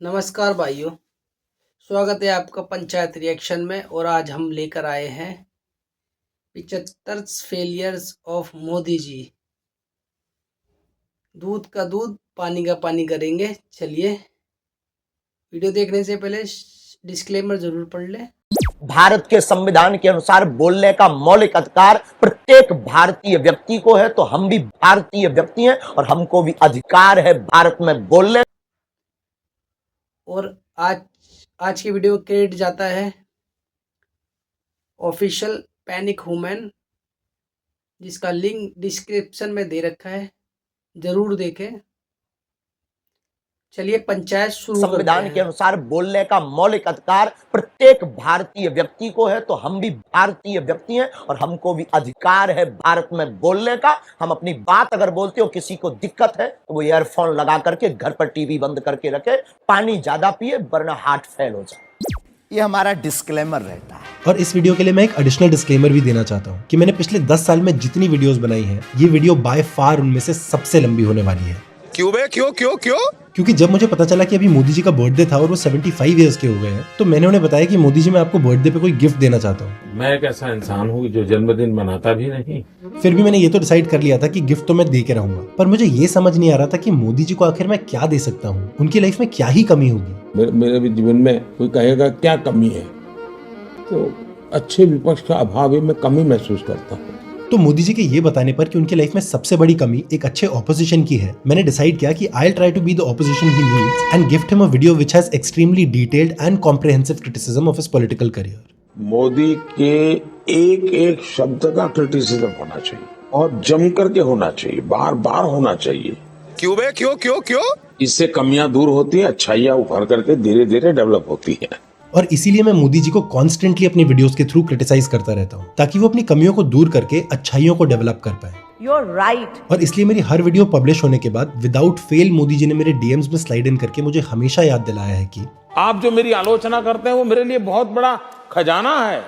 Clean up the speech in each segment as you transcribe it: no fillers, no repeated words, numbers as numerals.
नमस्कार भाइयों, स्वागत है आपका पंचायत रिएक्शन में। और आज हम लेकर आए हैं 75 फेलियर्स ऑफ मोदी जी। दूध का दूध पानी का पानी करेंगे। चलिए, वीडियो देखने से पहले डिस्क्लेमर जरूर पढ़ लें। भारत के संविधान के अनुसार बोलने का मौलिक अधिकार प्रत्येक भारतीय व्यक्ति को है, तो हम भी भारतीय व्यक्ति हैं और हमको भी अधिकार है भारत में बोलने। और आज की वीडियो क्रेडिट जाता है ऑफिशियल पैनिक वुमेन, जिसका लिंक डिस्क्रिप्शन में दे रखा है, जरूर देखें। चलिए पंचायत शुरू करते हैं। संविधान के अनुसार बोलने का मौलिक अधिकार प्रत्येक भारतीय व्यक्ति को है, तो हम भी भारतीय व्यक्ति हैं और हमको भी अधिकार है भारत में बोलने का। हम अपनी बात अगर बोलते हो, किसी को दिक्कत है तो वो ईयरफोन लगा करके घर पर टीवी बंद करके रखे, पानी ज्यादा पिए वरना हार्ट फेल हो जाए। ये हमारा डिस्क्लेमर रहता है। और इस वीडियो के लिए मैं एक एडिशनल डिस्क्लेमर भी देना चाहता हूँ कि मैंने पिछले 10 साल में जितनी वीडियोस बनाई हैं, ये वीडियो बाय फार उनमें से सबसे लंबी होने वाली है। क्यों बे? क्यों क्यों क्यों? क्योंकि जब मुझे पता चला कि अभी मोदी जी का बर्थडे था और वो 75 इयर्स के हो गए हैं, तो मैंने उन्हें बताया कि मोदी जी, मैं आपको बर्थडे पे कोई गिफ्ट देना चाहता हूँ। मैं एक ऐसा इंसान हूँ जो जन्मदिन मनाता भी नहीं। फिर भी मैंने ये तो डिसाइड कर लिया था कि गिफ्ट तो मैं दे के रहूंगा, पर मुझे ये समझ नहीं आ रहा था कि मोदी जी को आखिर मैं क्या दे सकता हूँ। उनकी लाइफ में क्या ही कमी होगी। मेरे भी जीवन में कोई कहेगा क्या कमी है, तो अच्छे विपक्ष का अभाव ही मैं कमी महसूस करता हूँ। तो मोदी जी के ये बताने पर कि उनकी लाइफ में सबसे बड़ी कमी एक अच्छे ऑपोजिशन की है, मैंने डिसाइड किया कि I try to be the opposition he needs and gift him a video which has extremely detailed and comprehensive criticism of his political career. Modi के एक एक शब्द का क्रिटिसिज्म होना चाहिए और जम करके होना चाहिए, बार बार होना चाहिए। क्यों बे? क्यों क्यों क्यों? इससे कमियां दूर होती हैं, अच्छाइयां उभर करके धीरे धीरे डेवलप होती हैं। और इसीलिए मैं मोदी जी को कॉन्स्टेंटली अपनी वीडियोस के थ्रू क्रिटिसाइज करता रहता हूँ, ताकि वो अपनी कमियों को दूर करके अच्छाइयों को डेवलप कर पाए। You're right. और इसलिए मेरी हर वीडियो पब्लिश होने के बाद विदाउट फेल मोदी जी ने मेरे डीएम्स में स्लाइड इन करके मुझे हमेशा याद दिलाया है कि आप जो मेरी आलोचना करते हैं वो मेरे लिए बहुत बड़ा खजाना है,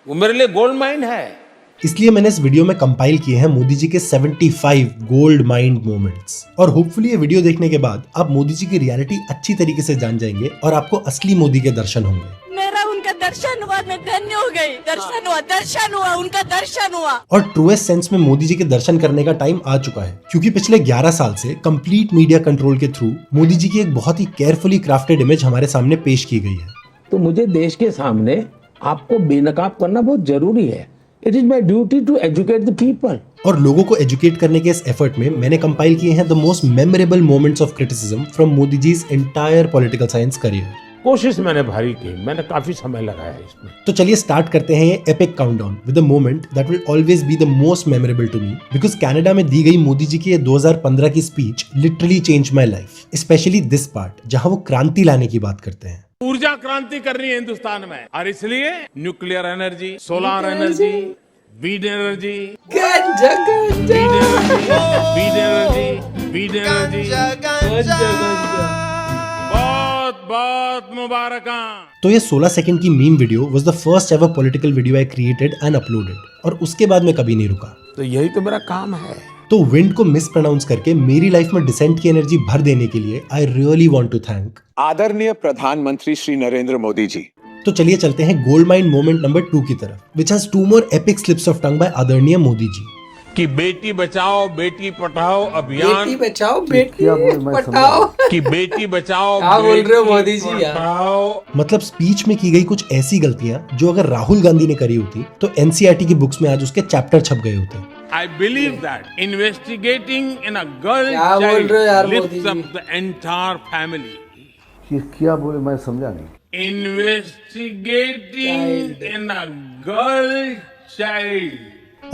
वो मेरे लिए गोल्ड माइन है। इसलिए मैंने इस वीडियो में कंपाइल किए हैं मोदी जी के 75 गोल्ड माइंड मोमेंट्स। और होपफुली ये वीडियो देखने के बाद आप मोदी जी की रियलिटी अच्छी तरीके से जान जाएंगे और आपको असली मोदी के दर्शन होंगे। मेरा उनका दर्शन हुआ, मैं धन्य हो गई। दर्शन हुआ, उनका दर्शन हुआ। और ट्रूएस्ट सेंस में मोदी जी के दर्शन करने का टाइम आ चुका है, क्योंकि पिछले 11 साल से कंप्लीट मीडिया कंट्रोल के थ्रू मोदी जी की एक बहुत ही केयरफुली क्राफ्टेड इमेज हमारे सामने पेश की गई है। तो मुझे देश के सामने आपको बेनकाब करना बहुत जरूरी है। It is my duty to educate the people. और लोगों को एजुकेट करने के इस एफर्ट में मैंने कंपाइल किए हैं the most memorable moments of criticism from Modi ji's entire political science career. कोशिश मैंने भारी की, मैंने काफी समय लगाया इसमें। तो चलिए स्टार्ट करते हैं ये epic countdown with a moment that will always be the most memorable to me, because Canada में दी गई मोदी जी की ये 2015 की speech literally change my life, specially this part जहां वो क्रांति लाने की बात करते हैं। ऊर्जा क्रांति करनी है हिंदुस्तान में, और इसलिए nuclear energy, solar energy, wind energy, बहुत बहुत मुबारका। तो ये 16 सेकंड की meme video was the first ever political video I created and uploaded, और उसके बाद मैं कभी नहीं रुका। तो यही तो मेरा काम है। तो विंड को मिस प्रोनाउंस करके मेरी लाइफ में डिसेंट की एनर्जी भर देने के लिए I really want to thank आदरणीय प्रधानमंत्री श्री नरेंद्र मोदी जी। तो चलिए चलते हैं गोल्ड माइंड मोमेंट नंबर 2 की तरफ, which has 2 more epic slips of tongue by आदरणीय मोदी जी। कि बेटी बचाओ बेटी पढ़ाओ अभियान, बेटी बचाओ बेटी पढ़ाओ, कि बेटी बचाओ क्या बोल रहे हो मोदी जी यार? पढ़ाओ। मतलब स्पीच में की गई कुछ ऐसी गलतियां जो अगर राहुल गांधी ने करी होती तो एनसीईआरटी की बुक्स में आज उसके चैप्टर छप गए होते। I believe that investigating in a girl क्या बोल child रहे हो यार Modi lifts ji? up the entire family. ये क्या बोले, मैं समझा नहीं। Investigating in a girl child.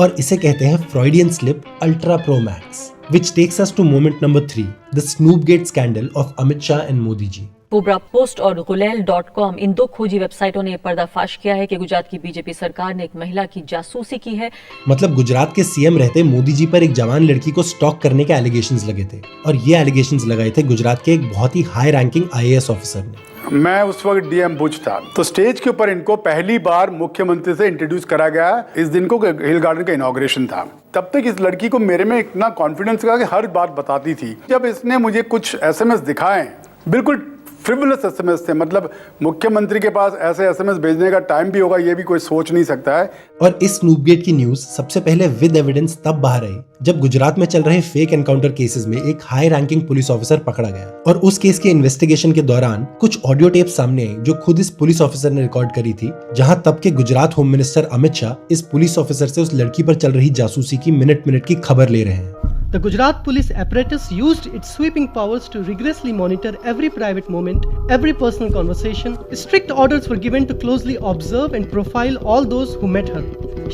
और इसे कहते हैं Freudian slip ultra pro max, which takes us to moment number 3, the Snoopgate scandal of Amit Shah and Modi ji. Cobra post और गुलेल.com इन 2 खोजी वेबसाइटों ने पर्दाफाश किया है कि गुजरात की बीजेपी सरकार ने एक महिला की जासूसी की है। मतलब गुजरात के सीएम रहते मोदी जी पर एक जवान लड़की को स्टॉक करने के एलिगेशंस लगे थे, और ये एलिगेशंस लगाए थे गुजरात के एक बहुत ही हाई रैंकिंग आईएएस ऑफिसर ने। मैं उस वक्त डीएम भुज था, तो स्टेज के ऊपर इनको पहली बार मुख्यमंत्री से इंट्रोड्यूस करा गया। इस दिन को हिल गार्डन का इनॉग्रेशन था। तब तक इस लड़की को मेरे में इतना कॉन्फिडेंस था कि हर बात बताती थी। जब इसने मुझे कुछ एसएमएस दिखाए, बिल्कुल फ्रिवलस एसएमएस थे। मतलब मुख्यमंत्री के पास ऐसे एसएमएस भेजने का टाइम भी होगा ये भी कोई सोच नहीं सकता है। और इस स्नूपगेट की न्यूज सबसे पहले विद एविडेंस तब बाहर आई जब गुजरात में चल रहे फेक एनकाउंटर केसेस में एक हाई रैंकिंग पुलिस ऑफिसर पकड़ा गया और उस केस के इन्वेस्टिगेशन के दौरान कुछ ऑडियो टेप सामने आई जो खुद इस पुलिस ऑफिसर ने रिकॉर्ड करी थी, जहां तब के गुजरात होम मिनिस्टर अमित शाह इस पुलिस ऑफिसर से उस लड़की पर चल रही जासूसी की मिनट मिनट की खबर ले रहे हैं। The Gujarat police apparatus used its sweeping powers to rigorously monitor every private moment, every personal conversation. Strict orders were given to closely observe and profile all those who met her.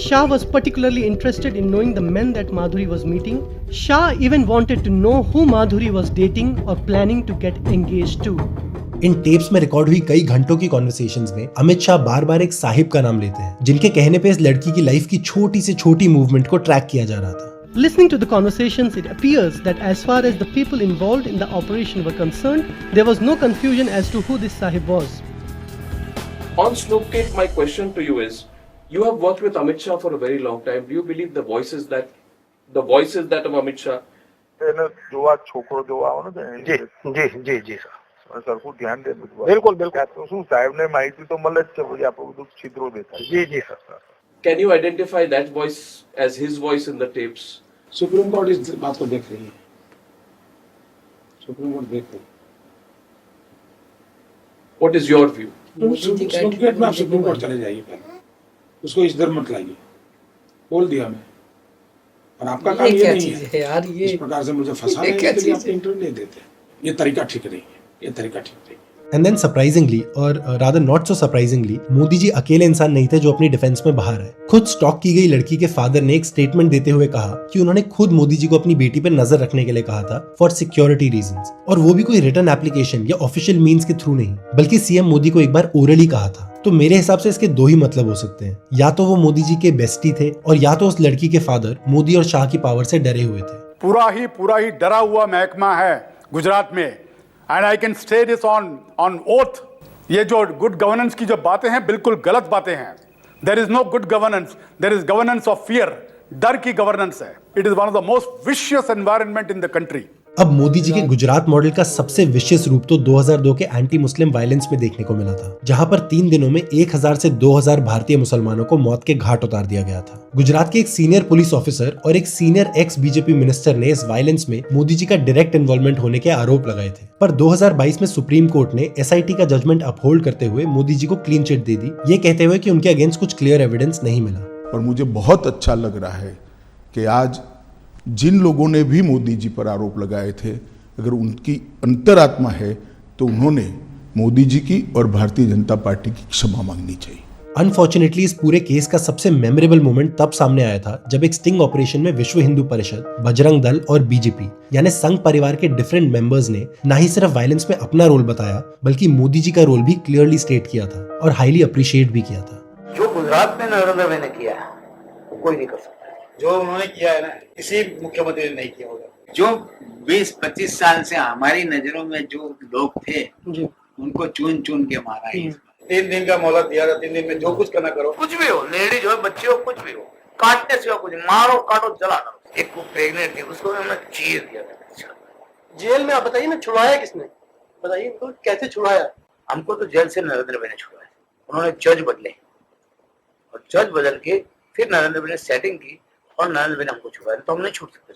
Shah was particularly interested in knowing the men that Madhuri was meeting. Shah even wanted to know who Madhuri was dating or planning to get engaged to. In tapes में record हुई कई घंटों की conversations में अमित शाह बार बार एक साहिब का नाम लेते हैं, जिनके कहने पे इस लड़की की लाइफ की छोटी से छोटी मूवमेंट को ट्रैक किया जा रहा था। Listening to the conversations, it appears that as far as the people involved in the operation were concerned, there was no confusion as to who this Sahib was. On Snoopgate, my question to you is, you have worked with Amit Shah for a very long time. Do you believe the voices that of Amit Shah? जो आज छोकरो जो आओ ना जी जी जी जी sir sir को ध्यान दे बिल्कुल बिल्कुल तो શું સાહેબ ને માહિતી તો મળે જ છે પછી આપણો બધું છિદ્રો દેખાય जी जी sir. Can you identify that voice as his voice in the tapes? Supreme court इस बात को देख रही है, सुप्रीम कोर्ट देख रही है। What is your view? Snoopgate में आप सुप्रीम कोर्ट चले जाइए, पहले उसको इधर मत लाइए, बोल दिया मैं। और आपका काम ये नहीं है यार, ये इस प्रकार से मुझे फंसाना है, इसके लिए आप इंटरव्यू नहीं देते। ये तरीका ठीक नहीं है, ये तरीका ठीक नहीं है। एंड देन सरप्राइजिंगली और rather not so surprisingly, Modi ji अकेले इंसान नहीं थे जो अपनी डिफेंस में बाहर आए। खुद स्टॉक की गई लड़की के फादर ने एक स्टेटमेंट देते हुए कहा कि उन्होंने खुद मोदी जी को अपनी बेटी पर नजर रखने के लिए कहा था फॉर सिक्योरिटी रीजंस, और वो भी कोई रिटर्न एप्लीकेशन या ऑफिशियल मीन्स के थ्रू नहीं, बल्कि सीएम मोदी को एक बार ओरली कहा था। तो मेरे हिसाब से इसके दो ही मतलब हो सकते हैं, या तो वो मोदी जी के बेस्टी थे और या तो उस लड़की के फादर मोदी और शाह की पावर से डरे हुए थे। पूरा ही डरा हुआ महकमा है गुजरात में, and I can stay this on oath. ये जो गुड गवर्नेंस की जो बातें हैं बिल्कुल गलत बातें हैं। There is no good governance, there is governance of fear, डर की गवर्नेंस है। It is one of the most vicious environment in the country. अब मोदी जी के गुजरात मॉडल का सबसे विशियस रूप तो 2002 के एंटी मुस्लिम वायलेंस में देखने को मिला था, जहां पर 3 दिनों में 1000 से 2000 भारतीय मुसलमानों को मौत के घाट उतार दिया गया था। गुजरात के एक सीनियर पुलिस ऑफिसर और एक सीनियर एक्स बीजेपी मिनिस्टर ने इस वायलेंस में मोदी जी का डायरेक्ट इन्वॉल्वमेंट होने के आरोप लगाए थे, पर 2022 में सुप्रीम कोर्ट ने एसआईटी का जजमेंट अपहोल्ड करते हुए मोदी जी को क्लीन चिट दे दी, ये कहते हुए कि उनके अगेंस्ट कुछ क्लियर एविडेंस नहीं मिला। और मुझे बहुत अच्छा लग रहा है कि आज जिन लोगों ने भी मोदी जी पर आरोप लगाए थे, अगर उनकी अंतरात्मा है तो उन्होंने मोदी जी की और भारतीय जनता पार्टी की क्षमा मांगनी चाहिए। अनफॉर्चुनेटली इस पूरे केस का सबसे मेमोरेबल मोमेंट तब सामने आया था जब एक स्टिंग ऑपरेशन में विश्व हिंदू परिषद, बजरंग दल और बीजेपी यानी संघ परिवार के डिफरेंट मेंबर्स ने ना ही सिर्फ वायलेंस में अपना रोल बताया, बल्कि मोदी जी का रोल भी क्लियरली स्टेट किया था और हाईली अप्रिशिएट भी किया था। जो गुजरात में नरेंद्र भाई ने किया है वो कोई नहीं कर सकता। जो उन्होंने किया है ना, किसी मुख्यमंत्री ने नहीं किया होगा। जो 20-25 साल से हमारी नजरों में जो लोग थे उनको चुन चुन के मारा है। 3 दिन का मोहलत दिया था, 3 दिन में जो कुछ करना करो, कुछ भी हो, लेडीज हो, बच्चे हो, कुछ भी हो, काटने से कुछ, मारो काटो जला दो। एक को प्रेग्नेंट थी, उसको हमने चीर दिया था जेल में। आप बताइए ना, छुड़ाया किसने? बताइए तो कैसे छुड़ाया? हमको तो जेल से नरेंद्र भाई ने छुड़ाया। उन्होंने जज बदले और जज बदल के फिर नरेंद्र भाई ने सेटिंग की और नरेंद्र भाई ने हमको छुड़ाया, तो हम नहीं छूट सकते।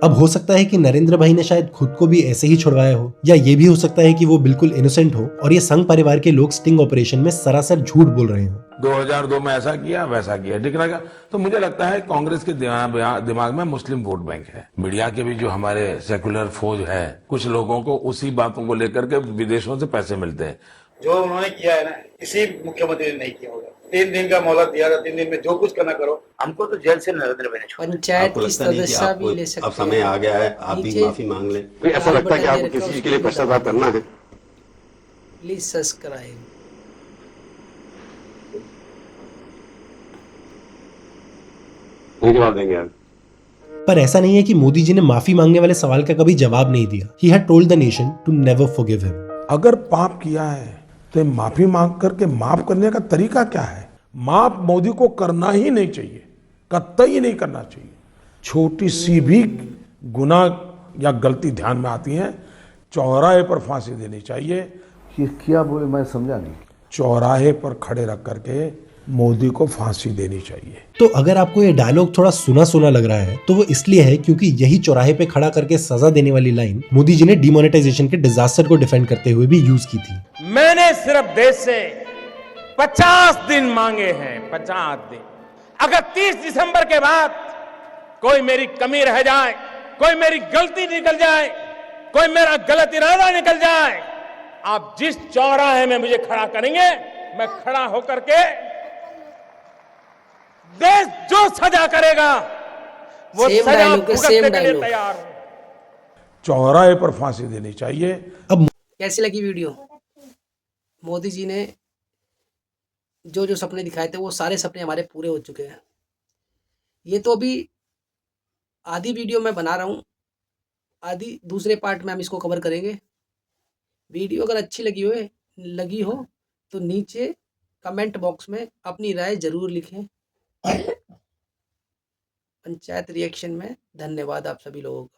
अब हो सकता है कि नरेंद्र भाई ने शायद खुद को भी ऐसे ही छुड़वाया हो, या ये भी हो सकता है कि वो बिल्कुल इनोसेंट हो और ये संघ परिवार के लोग स्टिंग ऑपरेशन में सरासर झूठ बोल रहे हो। 2002 में ऐसा किया वैसा किया, ठीक लगा। तो मुझे लगता है कांग्रेस के दिमाग में मुस्लिम वोट बैंक है। मीडिया के भी जो हमारे सेकुलर फौज है, कुछ लोगों को उसी बातों को लेकर के विदेशों से पैसे मिलते हैं। जो उन्होंने किया है ना, किसी मुख्यमंत्री ने नहीं किया होगा। 3 दिन का मोहलत दिया था, 3 दिन में जो कुछ करना करो। हमको तो जेल से नरेंद्र भाई ने छुड़ाया। पंचायत की सदस्य भी ले सकते हैं। अब समय आ गया है, आप भी माफी मांग लें। ऐसा लगता है कि आपको किसी चीज के लिए पश्चाताप करना है। Please subscribe. जवाब देंगे आप। पर ऐसा नहीं है कि मोदी जी ने माफी मांगने वाले सवाल का कभी जवाब नहीं दिया। He had told the nation to never forgive him. अगर पाप किया है तो माफी मांग करके माफ करने का तरीका क्या है? माफ मोदी को करना ही नहीं चाहिए, कतई नहीं करना चाहिए। छोटी सी भी गुनाह या गलती ध्यान में आती है, चौराहे पर फांसी देनी चाहिए। ये क्या बोले मैं समझा नहीं। चौराहे पर खड़े रख करके मोदी को फांसी देनी चाहिए। तो अगर आपको ये डायलॉग थोड़ा सुना सुना लग रहा है तो वो इसलिए है क्योंकि यही चौराहे पे खड़ा करके सजा देने वाली लाइन मोदी जी ने डिमोनेटाइजेशन के डिजास्टर को डिफेंड करते हुए भी यूज की थी। मैंने सिर्फ देश से 50 दिन मांगे हैं, 50 दिन। अगर 30 दिसंबर के बाद कोई मेरी कमी रह जाए, कोई मेरी गलती निकल जाए, कोई मेरा गलत इरादा निकल जाए, आप जिस चौराहे में मुझे खड़ा करेंगे मैं खड़ा होकर के देश जो सजा करेगा वो सजा भुगतने के लिए तैयार हूं। चौराहे पर फांसी देनी चाहिए। अब कैसी लगी वीडियो? मोदी जी ने जो जो सपने दिखाए थे वो सारे सपने हमारे पूरे हो चुके हैं। ये तो अभी आधी वीडियो मैं बना रहा हूँ, आधी दूसरे पार्ट में हम इसको कवर करेंगे। वीडियो अगर अच्छी लगी हो तो नीचे कमेंट बॉक्स में अपनी राय जरूर लिखें। पंचायत रिएक्शन में धन्यवाद आप सभी लोगों का।